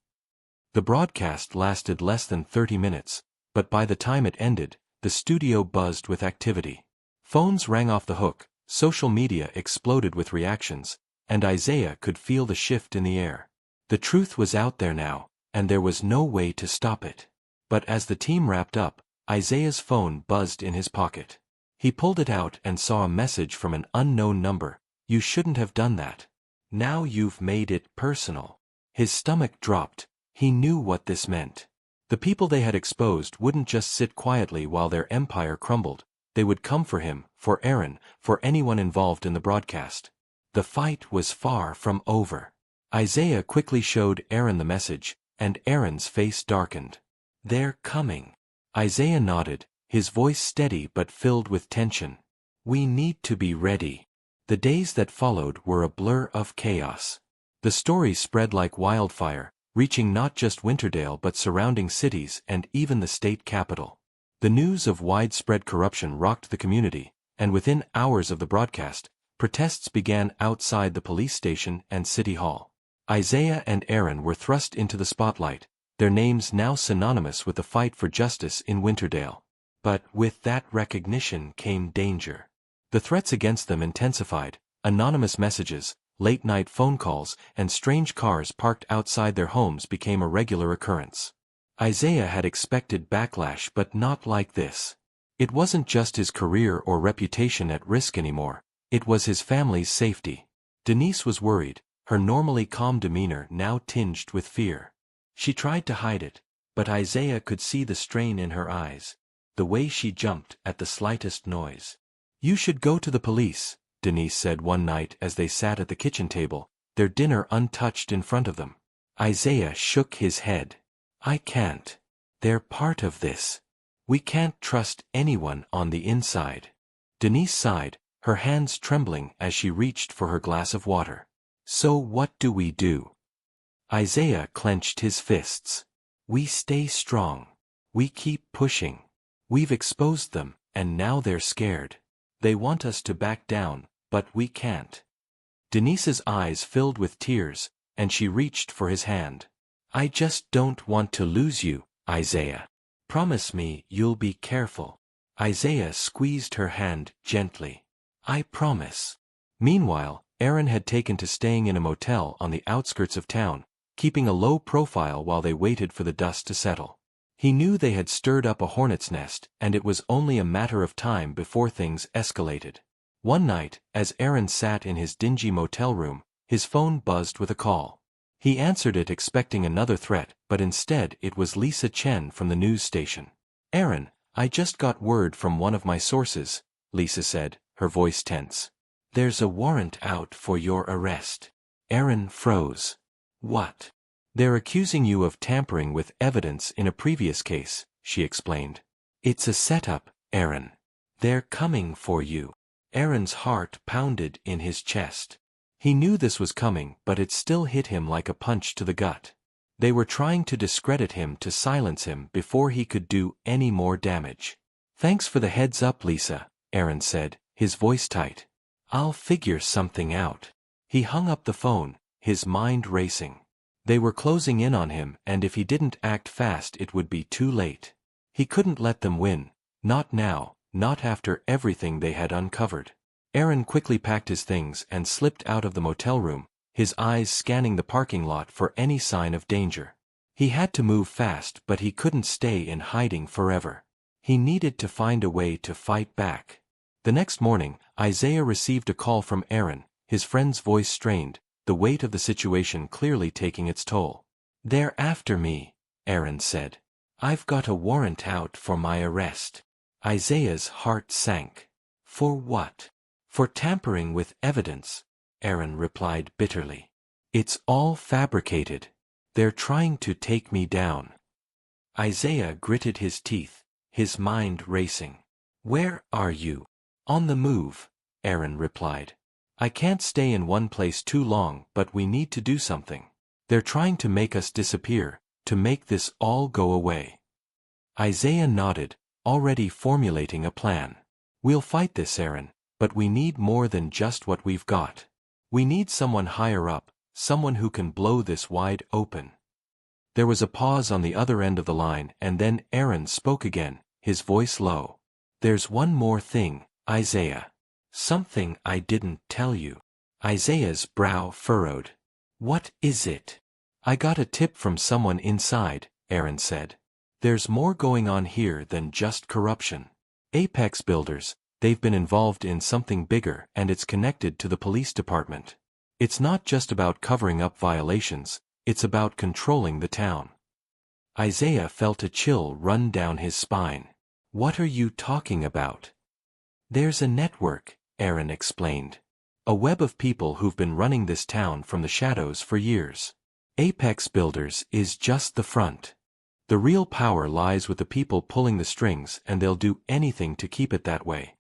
A: The broadcast lasted less than 30 minutes, but by the time it ended, the studio buzzed with activity. Phones rang off the hook, social media exploded with reactions, and Isaiah could feel the shift in the air. The truth was out there now, and there was no way to stop it. But as the team wrapped up, Isaiah's phone buzzed in his pocket. He pulled it out and saw a message from an unknown number. "You shouldn't have done that. Now you've made it personal." His stomach dropped. He knew what this meant. The people they had exposed wouldn't just sit quietly while their empire crumbled. They would come for him, for Aaron, for anyone involved in the broadcast. The fight was far from over. Isaiah quickly showed Aaron the message, and Aaron's face darkened. "They're coming." Isaiah nodded, his voice steady but filled with tension. "We need to be ready." The days that followed were a blur of chaos. The story spread like wildfire, reaching not just Winterdale but surrounding cities and even the state capital. The news of widespread corruption rocked the community, and within hours of the broadcast, protests began outside the police station and city hall. Isaiah and Aaron were thrust into the spotlight, their names now synonymous with the fight for justice in Winterdale. But with that recognition came danger. The threats against them intensified. Anonymous messages, late-night phone calls, and strange cars parked outside their homes became a regular occurrence. Isaiah had expected backlash, but not like this. It wasn't just his career or reputation at risk anymore, it was his family's safety. Denise was worried, her normally calm demeanor now tinged with fear. She tried to hide it, but Isaiah could see the strain in her eyes, the way she jumped at the slightest noise. "You should go to the police," Denise said one night as they sat at the kitchen table, their dinner untouched in front of them. Isaiah shook his head. "I can't. They're part of this. We can't trust anyone on the inside." Denise sighed, her hands trembling as she reached for her glass of water. "So what do we do?" Isaiah clenched his fists. "We stay strong. We keep pushing. We've exposed them, and now they're scared. They want us to back down, but we can't." Denise's eyes filled with tears, and she reached for his hand. "I just don't want to lose you," Isaiah. Promise me you'll be careful. Isaiah squeezed her hand gently. I promise. Meanwhile, Aaron had taken to staying in a motel on the outskirts of town, keeping a low profile while they waited for the dust to settle. He knew they had stirred up a hornet's nest, and it was only a matter of time before things escalated. One night, as Aaron sat in his dingy motel room, his phone buzzed with a call. He answered it expecting another threat, but instead it was Lisa Chen from the news station. Aaron, I just got word from one of my sources, Lisa said, her voice tense. There's a warrant out for your arrest. Aaron froze. What? They're accusing you of tampering with evidence in a previous case, she explained. It's a setup, Aaron. They're coming for you. Aaron's heart pounded in his chest. He knew this was coming, but it still hit him like a punch to the gut. They were trying to discredit him to silence him before he could do any more damage. Thanks for the heads up, Lisa, Aaron said, his voice tight. I'll figure something out. He hung up the phone, his mind racing. They were closing in on him, and if he didn't act fast it would be too late. He couldn't let them win. Not now, not after everything they had uncovered. Aaron quickly packed his things and slipped out of the motel room, his eyes scanning the parking lot for any sign of danger. He had to move fast, but he couldn't stay in hiding forever. He needed to find a way to fight back. The next morning, Isaiah received a call from Aaron, his friend's voice strained, the weight of the situation clearly taking its toll. They're after me, Aaron said. I've got a warrant out for my arrest. Isaiah's heart sank. For what? For tampering with evidence, Aaron replied bitterly. It's all fabricated. They're trying to take me down. Isaiah gritted his teeth, his mind racing. Where are you? On the move, Aaron replied. I can't stay in one place too long, but we need to do something. They're trying to make us disappear, to make this all go away. Isaiah nodded, already formulating a plan. We'll fight this, Aaron, but we need more than just what we've got. We need someone higher up, someone who can blow this wide open. There was a pause on the other end of the line, and then Aaron spoke again, his voice low. There's one more thing, Isaiah. Something I didn't tell you. Isaiah's brow furrowed. What is it? I got a tip from someone inside, Aaron said. There's more going on here than just corruption. Apex Builders, they've been involved in something bigger, and it's connected to the police department. It's not just about covering up violations, it's about controlling the town. Isaiah felt a chill run down his spine. What are you talking about? There's a network, Aaron explained. A web of people who've been running this town from the shadows for years. Apex Builders is just the front. The real power lies with the people pulling the strings, and they'll do anything to keep it that way.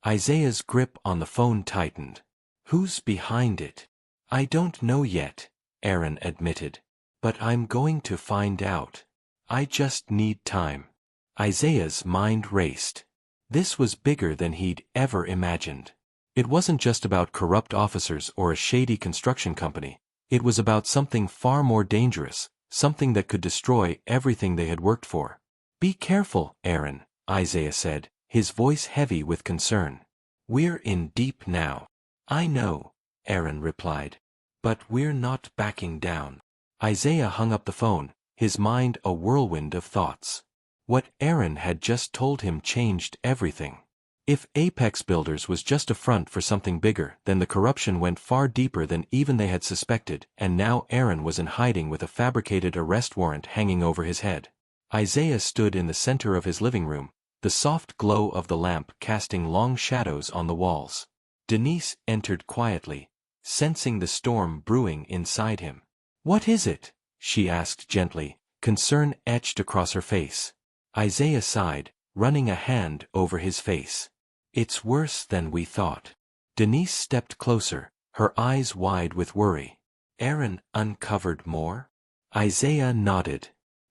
A: Isaiah's grip on the phone tightened. Who's behind it? I don't know yet, Aaron admitted. But I'm going to find out. I just need time. Isaiah's mind raced. This was bigger than he'd ever imagined. It wasn't just about corrupt officers or a shady construction company. It was about something far more dangerous, something that could destroy everything they had worked for. Be careful, Aaron, Isaiah said, his voice heavy with concern. We're in deep now. I know, Aaron replied. But we're not backing down. Isaiah hung up the phone, his mind a whirlwind of thoughts. What Aaron had just told him changed everything. If Apex Builders was just a front for something bigger, then the corruption went far deeper than even they had suspected, and now Aaron was in hiding with a fabricated arrest warrant hanging over his head. Isaiah stood in the center of his living room, the soft glow of the lamp casting long shadows on the walls. Denise entered quietly, sensing the storm brewing inside him. What is it? She asked gently, concern etched across her face. Isaiah sighed, running a hand over his face. It's worse than we thought. Denise stepped closer, her eyes wide with worry. Aaron uncovered more? Isaiah nodded.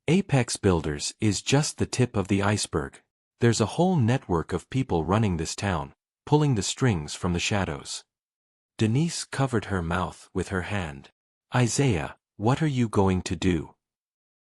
A: Apex Builders is just the tip of the iceberg. There's a whole network of people running this town, pulling the strings from the shadows. Denise covered her mouth with her hand. Isaiah, what are you going to do?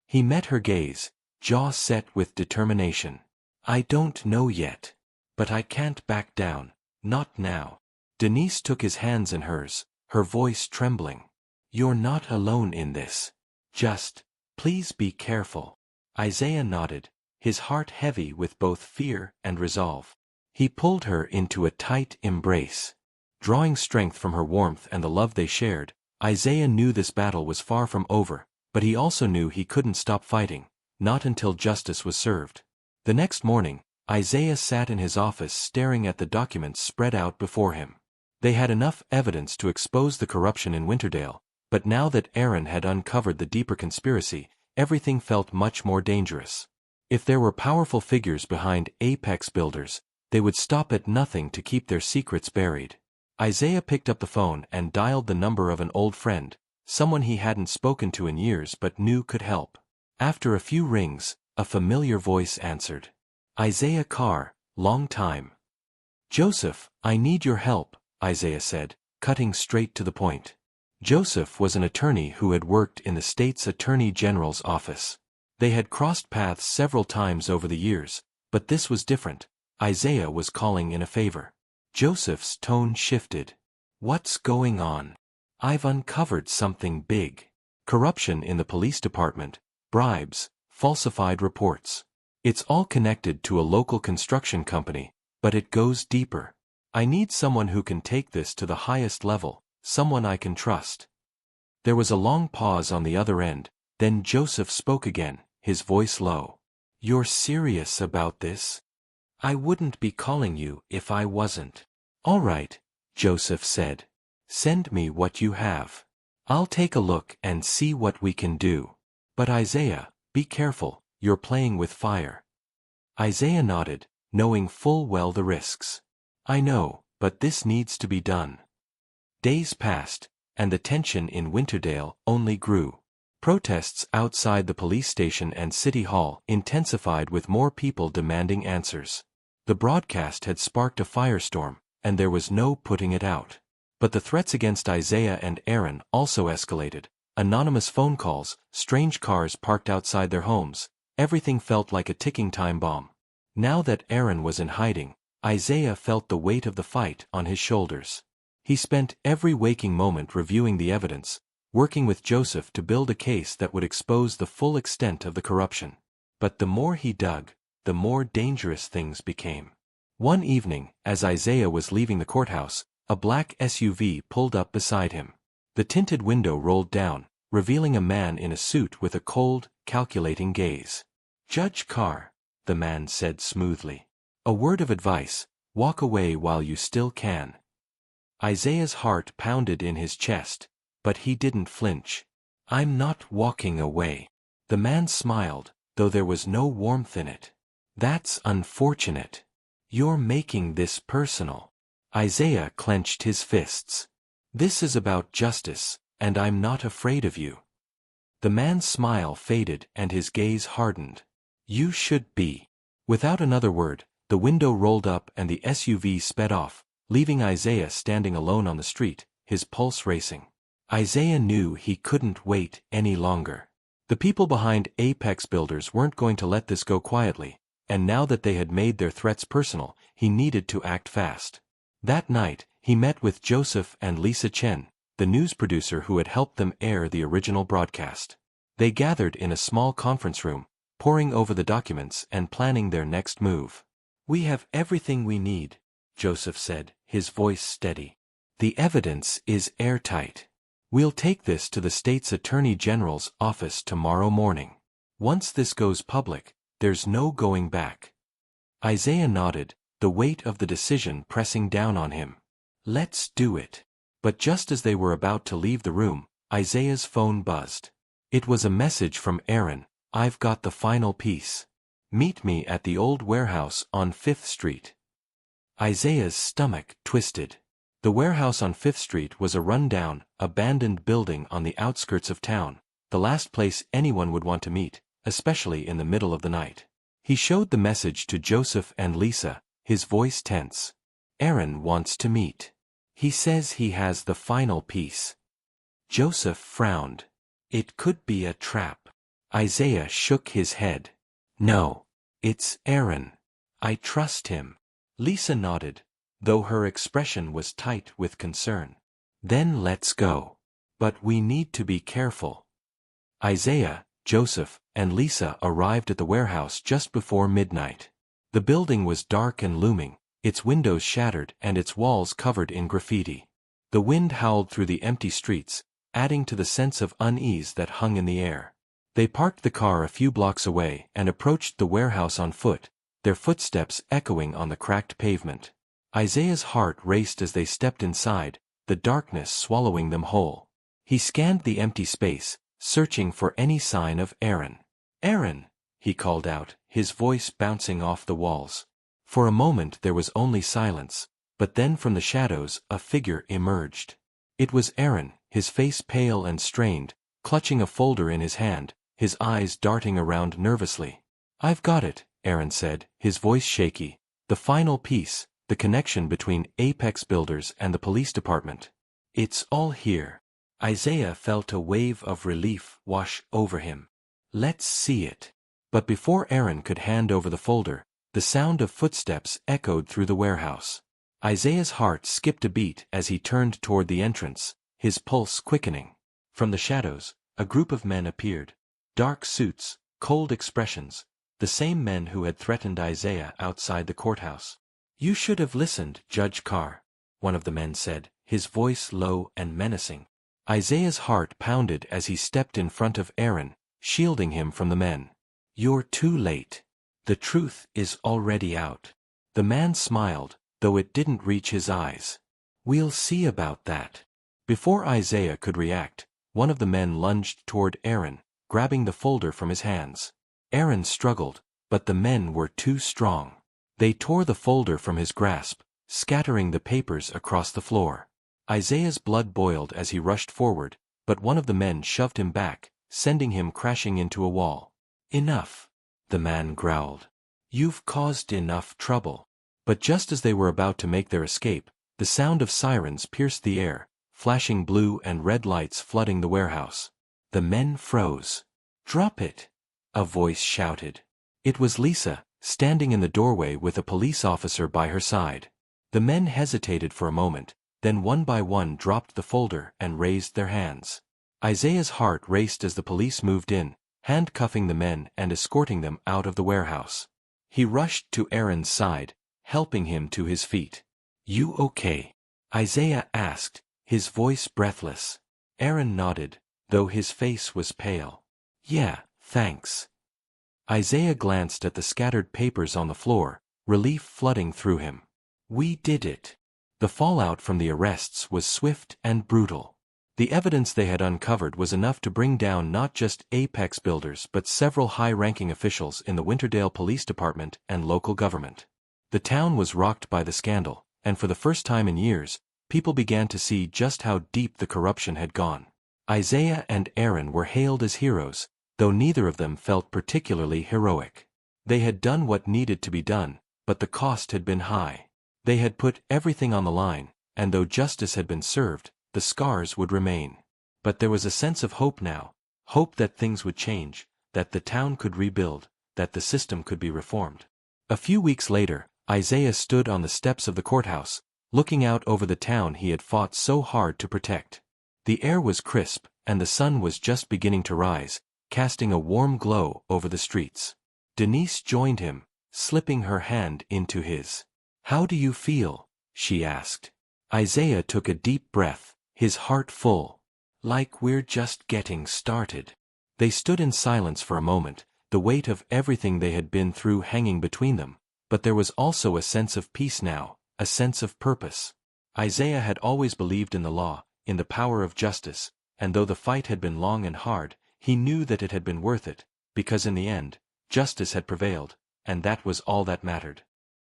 A: He met her gaze, jaw set with determination. I don't know yet. But I can't back down, not now. Denise took his hands in hers, her voice trembling. You're not alone in this. Just, please be careful. Isaiah nodded, his heart heavy with both fear and resolve. He pulled her into a tight embrace. Drawing strength from her warmth and the love they shared, Isaiah knew this battle was far from over, but he also knew he couldn't stop fighting, not until justice was served. The next morning, Isaiah sat in his office staring at the documents spread out before him. They had enough evidence to expose the corruption in Winterdale, but now that Aaron had uncovered the deeper conspiracy, everything felt much more dangerous. If there were powerful figures behind Apex Builders, they would stop at nothing to keep their secrets buried. Isaiah picked up the phone and dialed the number of an old friend, someone he hadn't spoken to in years but knew could help. After a few rings, a familiar voice answered. Isaiah Carr, long time. Joseph, I need your help, Isaiah said, cutting straight to the point. Joseph was an attorney who had worked in the state's Attorney General's office. They had crossed paths several times over the years, but this was different. Isaiah was calling in a favor. Joseph's tone shifted. What's going on? I've uncovered something big. Corruption in the police department, bribes, falsified reports. It's all connected to a local construction company, but it goes deeper. I need someone who can take this to the highest level, someone I can trust. There was a long pause on the other end, then Joseph spoke again, his voice low. You're serious about this? I wouldn't be calling you if I wasn't. All right, Joseph said. Send me what you have. I'll take a look and see what we can do. But Isaiah, be careful, you're playing with fire. Isaiah nodded, knowing full well the risks. I know, but this needs to be done. Days passed, and the tension in Winterdale only grew. Protests outside the police station and City Hall intensified with more people demanding answers. The broadcast had sparked a firestorm, and there was no putting it out. But the threats against Isaiah and Aaron also escalated. Anonymous phone calls, strange cars parked outside their homes, everything felt like a ticking time bomb. Now that Aaron was in hiding, Isaiah felt the weight of the fight on his shoulders. He spent every waking moment reviewing the evidence, working with Joseph to build a case that would expose the full extent of the corruption. But the more he dug, the more dangerous things became. One evening, as Isaiah was leaving the courthouse, a black SUV pulled up beside him. The tinted window rolled down, revealing a man in a suit with a cold, calculating gaze. Judge Carr, the man said smoothly. A word of advice, walk away while you still can. Isaiah's heart pounded in his chest, but he didn't flinch. I'm not walking away. The man smiled, though there was no warmth in it. That's unfortunate. You're making this personal. Isaiah clenched his fists. This is about justice, and I'm not afraid of you. The man's smile faded and his gaze hardened. You should be. Without another word, the window rolled up and the SUV sped off, leaving Isaiah standing alone on the street, his pulse racing. Isaiah knew he couldn't wait any longer. The people behind Apex Builders weren't going to let this go quietly, and now that they had made their threats personal, he needed to act fast. That night, he met with Joseph and Lisa Chen, the news producer who had helped them air the original broadcast. They gathered in a small conference room, poring over the documents and planning their next move. We have everything we need, Joseph said, his voice steady. The evidence is airtight. We'll take this to the state's Attorney General's office tomorrow morning. Once this goes public, there's no going back. Isaiah nodded, the weight of the decision pressing down on him. Let's do it. But just as they were about to leave the room, Isaiah's phone buzzed. It was a message from Aaron. I've got the final piece. Meet me at the old warehouse on 5th Street. Isaiah's stomach twisted. The warehouse on 5th Street was a run-down, abandoned building on the outskirts of town, the last place anyone would want to meet, especially in the middle of the night. He showed the message to Joseph and Lisa, his voice tense. Aaron wants to meet. He says he has the final piece. Joseph frowned. It could be a trap. Isaiah shook his head. No. It's Aaron. I trust him. Lisa nodded, though her expression was tight with concern. Then let's go. But we need to be careful. Isaiah, Joseph, and Lisa arrived at the warehouse just before midnight. The building was dark and looming, its windows shattered and its walls covered in graffiti. The wind howled through the empty streets, adding to the sense of unease that hung in the air. They parked the car a few blocks away and approached the warehouse on foot, their footsteps echoing on the cracked pavement. Isaiah's heart raced as they stepped inside, the darkness swallowing them whole. He scanned the empty space, searching for any sign of Aaron. "Aaron!" he called out, his voice bouncing off the walls. For a moment there was only silence, but then from the shadows a figure emerged. It was Aaron, his face pale and strained, clutching a folder in his hand, his eyes darting around nervously. "I've got it," Aaron said, his voice shaky. "The final piece, the connection between Apex Builders and the police department. It's all here." Isaiah felt a wave of relief wash over him. "Let's see it." But before Aaron could hand over the folder, the sound of footsteps echoed through the warehouse. Isaiah's heart skipped a beat as he turned toward the entrance, his pulse quickening. From the shadows, a group of men appeared. Dark suits, cold expressions, the same men who had threatened Isaiah outside the courthouse. "You should have listened, Judge Carr," one of the men said, his voice low and menacing. Isaiah's heart pounded as he stepped in front of Aaron, shielding him from the men. "You're too late. The truth is already out." The man smiled, though it didn't reach his eyes. "We'll see about that." Before Isaiah could react, one of the men lunged toward Aaron, grabbing the folder from his hands. Aaron struggled, but the men were too strong. They tore the folder from his grasp, scattering the papers across the floor. Isaiah's blood boiled as he rushed forward, but one of the men shoved him back, sending him crashing into a wall. "Enough," the man growled. "You've caused enough trouble." But just as they were about to make their escape, the sound of sirens pierced the air, flashing blue and red lights flooding the warehouse. The men froze. "Drop it!" a voice shouted. It was Lisa, standing in the doorway with a police officer by her side. The men hesitated for a moment, then one by one dropped the folder and raised their hands. Isaiah's heart raced as the police moved in, handcuffing the men and escorting them out of the warehouse. He rushed to Aaron's side, helping him to his feet. "You okay?" Isaiah asked, his voice breathless. Aaron nodded, though his face was pale. "Yeah, thanks." Isaiah glanced at the scattered papers on the floor, relief flooding through him. "We did it." The fallout from the arrests was swift and brutal. The evidence they had uncovered was enough to bring down not just Apex Builders but several high-ranking officials in the Winterdale Police Department and local government. The town was rocked by the scandal, and for the first time in years, people began to see just how deep the corruption had gone. Isaiah and Aaron were hailed as heroes, though neither of them felt particularly heroic. They had done what needed to be done, but the cost had been high. They had put everything on the line, and though justice had been served, the scars would remain. But there was a sense of hope now, hope that things would change, that the town could rebuild, that the system could be reformed. A few weeks later, Isaiah stood on the steps of the courthouse, looking out over the town he had fought so hard to protect. The air was crisp, and the sun was just beginning to rise, casting a warm glow over the streets. Denise joined him, slipping her hand into his. "How do you feel?" she asked. Isaiah took a deep breath, his heart full. "Like we're just getting started." They stood in silence for a moment, the weight of everything they had been through hanging between them, but there was also a sense of peace now, a sense of purpose. Isaiah had always believed in the law, in the power of justice, and though the fight had been long and hard, he knew that it had been worth it, because in the end, justice had prevailed, and that was all that mattered.